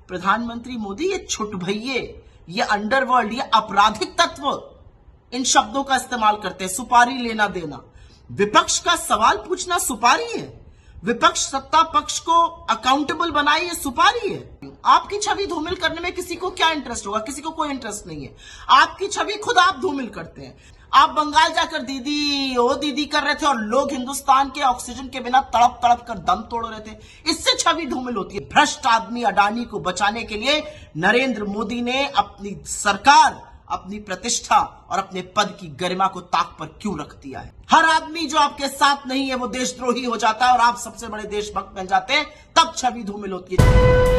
प्रधानमंत्री मोदी, ये छुटभइये, ये अंडरवर्ल्ड, ये आपराधिक तत्व इन शब्दों का इस्तेमाल करते हैं। सुपारी लेना देना, विपक्ष का सवाल पूछना सुपारी है, विपक्ष सत्ता पक्ष को अकाउंटेबल बनाए, ये सुपारी है। आपकी छवि धूमिल करने में किसी को क्या इंटरेस्ट होगा? किसी को कोई इंटरेस्ट नहीं है। आपकी छवि खुद आप धूमिल करते हैं। आप बंगाल जाकर दीदी ओ दीदी कर रहे थे और लोग हिंदुस्तान के ऑक्सीजन के बिना तड़प तड़प कर दम तोड़ रहे थे। इससे छवि धूमिल होती है। भ्रष्ट आदमी अडानी को बचाने के लिए नरेंद्र मोदी ने अपनी सरकार, अपनी प्रतिष्ठा और अपने पद की गरिमा को ताक पर क्यों रख दिया है? हर आदमी जो आपके साथ नहीं है वो देशद्रोही हो जाता है और आप सबसे बड़े देशभक्त बन जाते हैं, तब छवि धूमिल होती है।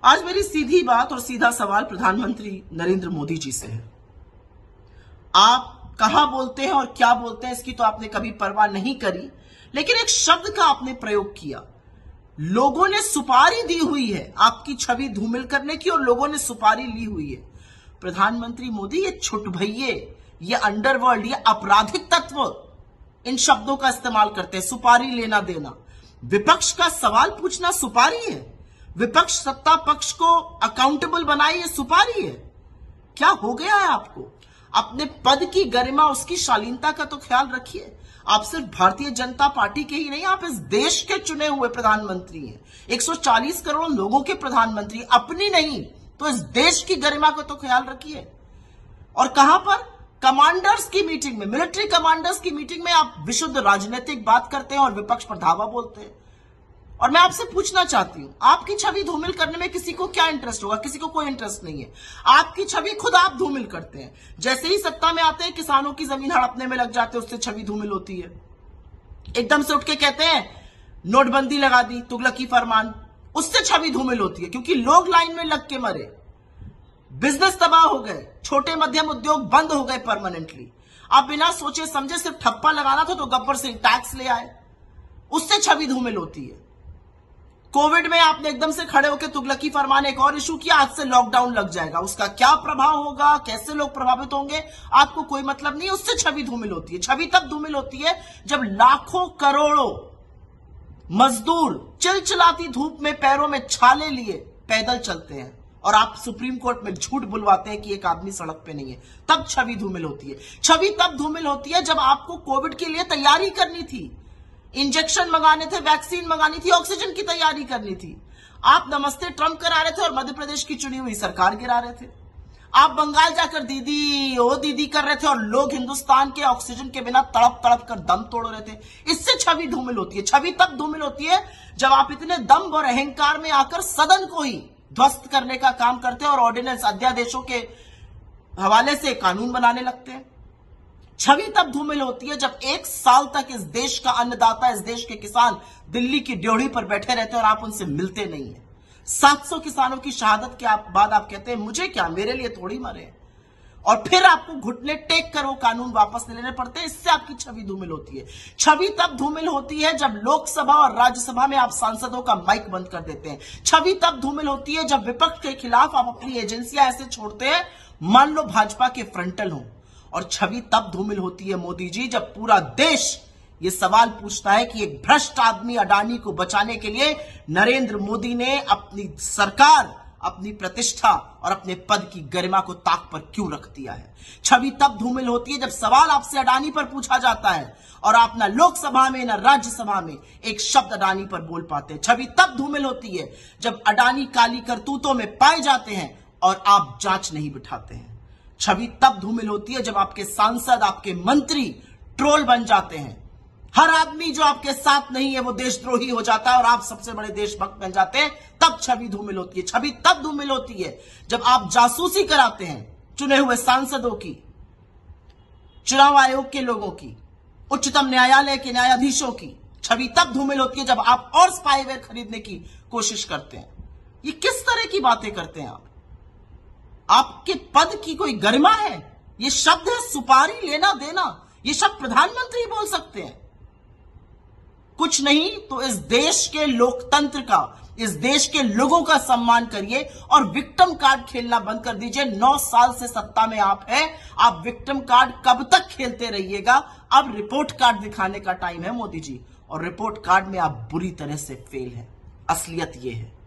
आज मेरी सीधी बात और सीधा सवाल प्रधानमंत्री नरेंद्र मोदी जी से है। आप कहां बोलते हैं और क्या बोलते हैं इसकी तो आपने कभी परवाह नहीं करी, लेकिन एक शब्द का आपने प्रयोग किया। लोगों ने सुपारी दी हुई है आपकी छवि धूमिल करने की, और लोगों ने सुपारी ली हुई है। प्रधानमंत्री मोदी, ये छुटभइये, ये अंडरवर्ल्ड, ये आपराधिक तत्व इन शब्दों का इस्तेमाल करते हैं। सुपारी लेना देना, विपक्ष का सवाल पूछना सुपारी है, विपक्ष सत्ता पक्ष को अकाउंटेबल बनाए, ये सुपारी है। क्या हो गया है आपको? अपने पद की गरिमा, उसकी शालीनता का तो ख्याल रखिए। आप सिर्फ भारतीय जनता पार्टी के ही नहीं, आप इस देश के चुने हुए प्रधानमंत्री हैं। 140 करोड़ लोगों के प्रधानमंत्री, अपनी नहीं तो इस देश की गरिमा को तो ख्याल रखिए। और कहां पर? कमांडर्स की मीटिंग में, मिलिट्री कमांडर्स की मीटिंग में आप विशुद्ध राजनीतिक बात करते हैं और विपक्ष पर धावा बोलते हैं। और मैं आपसे पूछना चाहती हूं, आपकी छवि धूमिल करने में किसी को क्या इंटरेस्ट होगा? किसी को कोई इंटरेस्ट नहीं है। आपकी छवि खुद आप धूमिल करते हैं। जैसे ही सत्ता में आते हैं, किसानों की जमीन हड़पने में लग जाते हैं, उससे छवि धूमिल होती है। एकदम से उठ के कहते हैं नोटबंदी लगा दी, तुगलकी फरमान, उससे छवि धूमिल होती है, क्योंकि लोग लाइन में लग के मरे, बिजनेस तबाह हो गए, छोटे मध्यम उद्योग बंद हो गए परमानेंटली। आप बिना सोचे समझे सिर्फ ठप्पा लगाना था तो गब्बर सिंह टैक्स ले आए, उससे छवि धूमिल होती है। कोविड में आपने एकदम से खड़े होकर तुगलकी फरमान एक और इशू किया, आज से लॉकडाउन लग जाएगा, उसका क्या प्रभाव होगा, कैसे लोग प्रभावित होंगे, आपको कोई मतलब नहीं, उससे छवि धूमिल होती है। छवि तब धूमिल होती है जब लाखों करोड़ों मजदूर चिलचिलाती धूप में पैरों में छाले लिए पैदल चलते हैं और आप सुप्रीम कोर्ट में झूठ बुलवाते हैं कि एक आदमी सड़क पे नहीं है, तब छवि धूमिल होती है। छवि तब धूमिल होती है जब आपको कोविड के लिए तैयारी करनी थी, इंजेक्शन मंगाने थे, वैक्सीन मंगानी थी, ऑक्सीजन की तैयारी करनी थी। आप नमस्ते ट्रंप करा रहे थे और मध्य प्रदेश की चुनी हुई सरकार गिरा रहे थे। आप बंगाल जाकर दीदी ओ दीदी कर रहे थे और लोग हिंदुस्तान के ऑक्सीजन के बिना तड़प तड़प कर दम तोड़ रहे थे। इससे छवि धूमिल होती है। छवि तब धूमिल होती है जब आप इतने दम और अहंकार में आकर सदन को ही ध्वस्त करने का काम करते हैं और ऑर्डिनेंस, अध्यादेशों के हवाले से कानून बनाने लगते हैं। छवि तब धूमिल होती है जब 1 साल तक इस देश का अन्नदाता, इस देश के किसान दिल्ली की ड्योढ़ी पर बैठे रहते हैं और आप उनसे मिलते नहीं है। 700 किसानों की शहादत के बाद आप कहते हैं मुझे क्या, मेरे लिए थोड़ी मरे, और फिर आपको घुटने टेक कर वो कानून वापस लेने पड़ते हैं। इससे आपकी छवि धूमिल होती है। छवि तब धूमिल होती है जब लोकसभा और राज्यसभा में आप सांसदों का माइक बंद कर देते हैं। छवि तब धूमिल होती है जब विपक्ष के खिलाफ आप अपनी एजेंसियां ऐसे छोड़ते हैं, मान लो भाजपा के फ्रंटल हो। और छवि तब धूमिल होती है मोदी जी जब पूरा देश ये सवाल पूछता है कि एक भ्रष्ट आदमी अडानी को बचाने के लिए नरेंद्र मोदी ने अपनी सरकार, अपनी प्रतिष्ठा और अपने पद की गरिमा को ताक पर क्यों रख दिया है। छवि तब धूमिल होती है जब सवाल आपसे अडानी पर पूछा जाता है और आप ना लोकसभा में ना राज्यसभा में एक शब्द अडानी पर बोल पाते हैं। छवि तब धूमिल होती है जब अडानी काली करतूतों में पाए जाते हैं और आप जांच नहीं बिठाते हैं। छवि तब धूमिल होती है जब आपके सांसद, आपके मंत्री ट्रोल बन जाते हैं। हर आदमी जो आपके साथ नहीं है वो देशद्रोही हो जाता है और आप सबसे बड़े देशभक्त बन जाते हैं, तब छवि धूमिल होती है। छवि तब धूमिल होती है जब आप जासूसी कराते हैं चुने हुए सांसदों की, चुनाव आयोग के लोगों की, उच्चतम न्यायालय के न्यायाधीशों की। छवि तब धूमिल होती है जब आप और स्पाईवेयर खरीदने की कोशिश करते हैं। ये किस तरह की बातें करते हैं आप? आपके पद की कोई गरिमा है? ये शब्द है सुपारी लेना देना, ये शब्द प्रधानमंत्री बोल सकते हैं? कुछ नहीं तो इस देश के लोकतंत्र का, इस देश के लोगों का सम्मान करिए और विक्टिम कार्ड खेलना बंद कर दीजिए। 9 साल से सत्ता में आप हैं, आप विक्टिम कार्ड कब तक खेलते रहिएगा? अब रिपोर्ट कार्ड दिखाने का टाइम है मोदी जी, और रिपोर्ट कार्ड में आप बुरी तरह से फेल हैं। असलियत ये है।